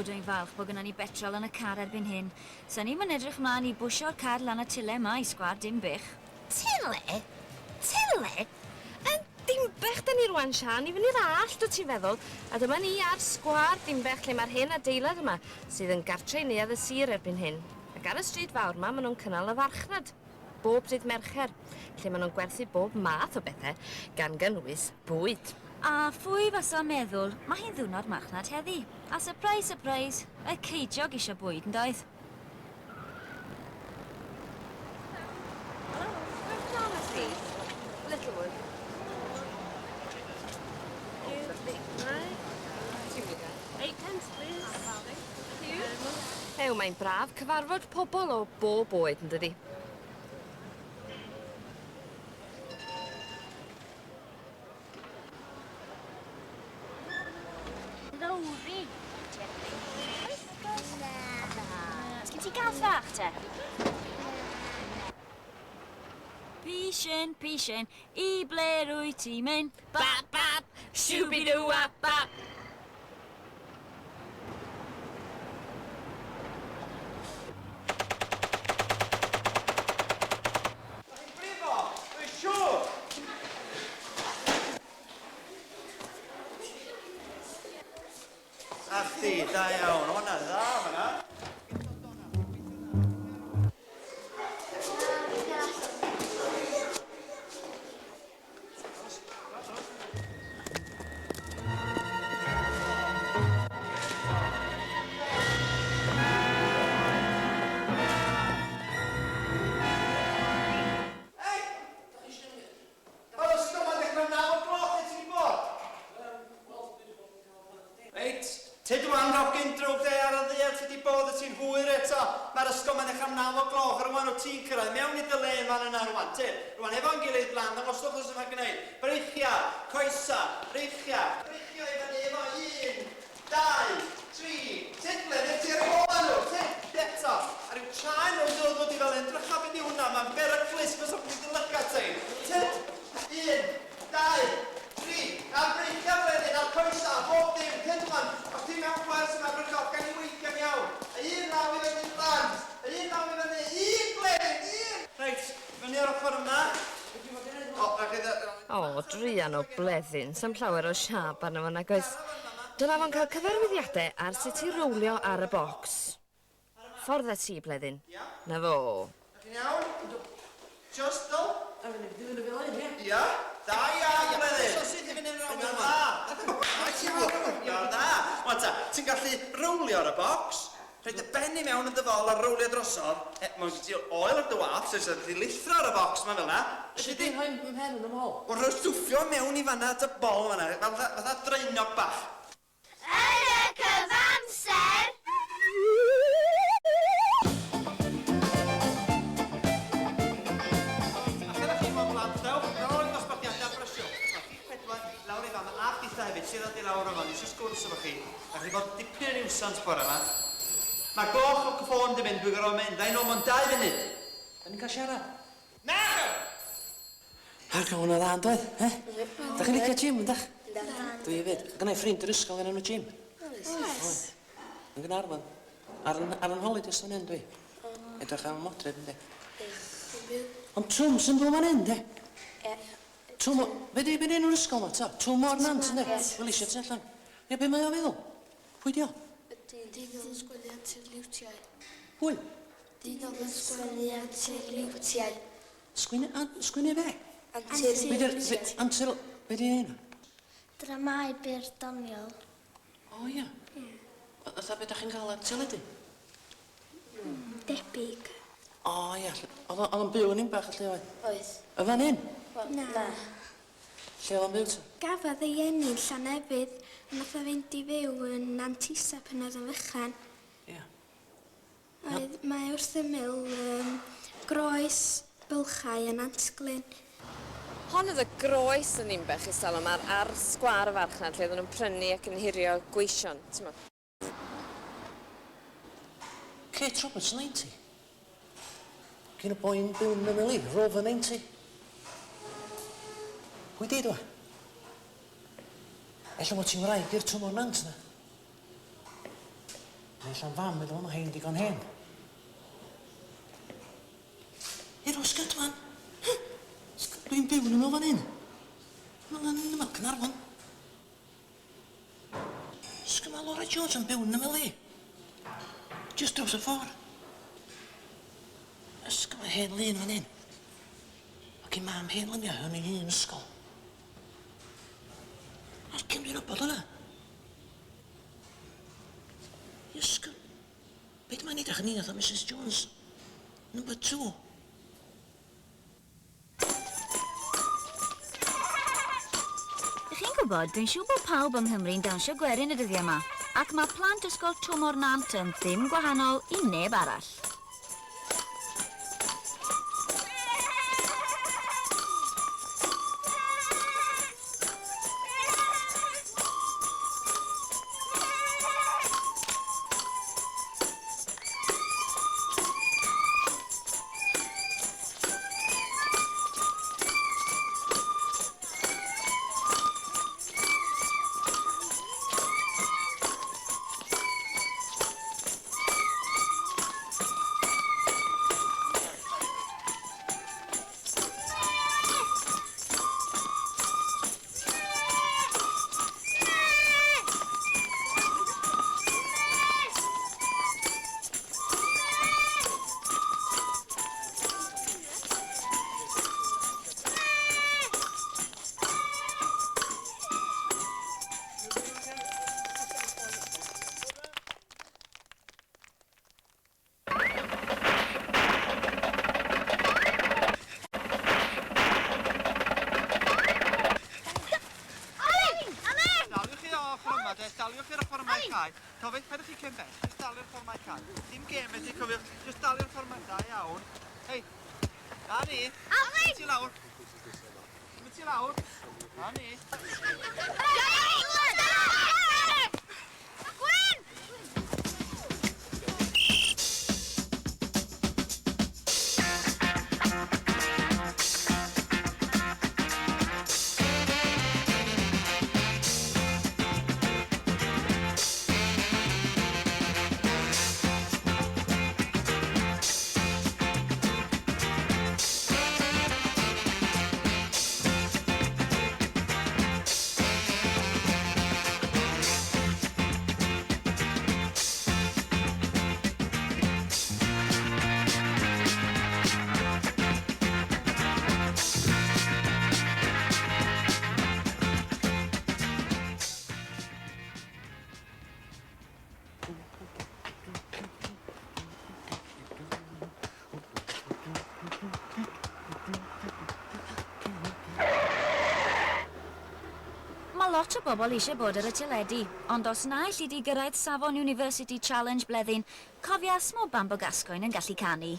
dwi'n falch bod gynnon ni betrol yn y car erbyn hyn. So ni'n mynd edrych mlaen I bwsio'r car lan y tyle yma I sgwar Dinbych. Tyle? Tyle? Yn Dinbych da ni rwan, Sian, I fyny'r allt o ti'n feddwl. A dyma ni ar sgwar Dinbych lle mae'r hen adeilad yma, sydd yn gartre I neuadd y sir erbyn hyn. Ac ar y stryd fawr yma, maen nhw'n cynnal y farchnad. Bob dydd Mercher, lle maen nhw'n gwerthu bob math o bethau, gan gynnwys bwyd. A phwy fasa meddwl, mae hi'n ddiwrnod marchnad heddi. A surprise, surprise, y ceidiog isio bwyd yn doedd. Littlewood. Ew, mae'n braf cyfarfod pobl o bob oed yn dydi. Lowri. Sgyn ti gath fach te? Pishen, I ble rwy ti mynd? Bap, bap, shooby-doo-wap, bap. Ach di, da iawn, hwnna dda, hwnna. Tyd wan rogyn drwg de ar y ddiad ti di bod y ti'n hwyr eto. Mae'r ysgol ma'n eich am 9 o gloch ar rwan o ti'n cyrraedd. Mewn I dy le fan yna rwan. Rwan efo'n gilydd blan, yn ostwch os yma gwneud. Breichia, coesa, breichia. Breichia I fyny efo 1, 2, 3. Tidle, nid ti'r ola nhw. Tid, eto. A rhyw chaen o'n dod fod I fel edrych a fynd I hwnna. Mae'n beryglis fes o'n gwneud y lyga ti. Tid, 1, 2, 3. A'r breichia fledyn, a'r coesa, bob dim. Tid man. Os ti mewn gwers yma brydgoch, gan I weithio'n iawn. A 1 naw I fyny blant. A 1 naw I fyny. 1 blyn, 1! Reit, fyny ar ochr yma. O, drian o bleddyn, sam llawer o siap arno fo nag oes. Dyna fo'n cael cyfarwyddiadau ar sut I rowlio ar y bocs. Ffordd at ti, bleddyn. Na fo. Ydyn iawn? Just do? A fyny ddim yn y fel un, ie? Ia? Da iawn, bleddyn. So sut I fynd yn rowlio yma? Ia, da. Wan ta, ti'n gallu rowlio ar y bocs, rhaid y ben I mewn yn dyfol a rowlio drosodd. Mae'n gyda ti oil ar dy waff, so ti'n lithro ar y bocs yma fel na. Ydy di'n rhoi mhen yn ymhol? Wel, rhoi stwffio mewn I fanna dy bol fanna, fatha dreunog bach. Yn y cyfamser! Lawr I fama, a chdi hefyd, sydd adi lawr o fan, eisiau sgwrs efo chi. A chi fod dipyn yn iwsans bore yma. Mae gloch o ffôn di mynd, dwi'n gorfod mynd, a un o mo'n 2 funud. Da ni'n cael siarad? Na! Harga hwnna dda yn doedd, he? Da chi'n licio gym, yndach? Dwi hefyd. Gynnau ffrind yr ysgol yn enw gym. Oes. Yn Gynarfon. Ar yn holidays o'n dwi. Edrych am y modred, ynddi. Ond trwm sy'n dod fan hyn, de? Trwm o... Be di enw'r ysgol ma, ta? Trwm o'r Nant, ynddi? Wel eisiau ti allan. Ie, be mae o feddwl? Pwy di o? Dyn o'n sgwennu antirliwtiau. Pwy? Dyn o'n sgwennu antirliwtiau. Sgwennu be? Antirliwtiau. Be di enw? Dramau byr doniol. O, ia. Otha be da chi'n cael ar teledu? Debyg. O, ia. Oedd o'n byw yn un bach allu oedd? Oes. Y fan hyn? Na. Lle oedd o'n byw ta? Gafodd ei ennill Llanefydd yn nath o fynd I fyw yn Nantisa pan oedd yn fychan. Ia. Mae wrth ymyl groes, bylchau a Nantglyn. Hon oedd y groes yn Dinbych I salwm ar sgwar y farchnad lle oedden nhw'n prynu ac yn hirio gweision. Kate Roberts, 90. Gyn y boi'n byw yn ymyl I, Rover 90. Pwy di dwi? Ella mod ti'n wraig i'r twm o'r Nant na. Nes am fam meddwl am hein digon hen. Hero sgyd fan. Dwi'n byw yn ymwneud fan hyn. Mae'n ymwneud Cynarfon. Sgyd mae Laura Jones yn byw yn ymwneud i. Just draws y ffordd. Ysgol mae hen lun fan hyn. Ac i mam hen luniau hwn i'n hun ysgol. A'r cym dwi'n wybod hwnna. Ysgol. Beth mae'n edrych yn un oedd o Mrs Jones? Number 2. Chi'n gwybod, dwi'n siŵr bod pawb yng Nghymru'n dawnsio gwerin y dyddiau yma, ac mae plant ysgol Twmor Nant yn ddim gwahanol i neb arall. Daliwch i'r ffordd mae cael. Cofiwch, paidwch chi cyn bell. Just daliw'r ffordd mae cael. Dim gem ydy, cofiwch. Just daliw'r ffordd mae cael, iawn. Hei, na ni. Mynd ti lawr. Mynd ti lawr. Na ni. Mae lot o bobl eisiau bod ar y teledu, ond os na allu di gyrraedd safon University Challenge blethyn, cofia smo Bambo Gascoigne yn gallu canu.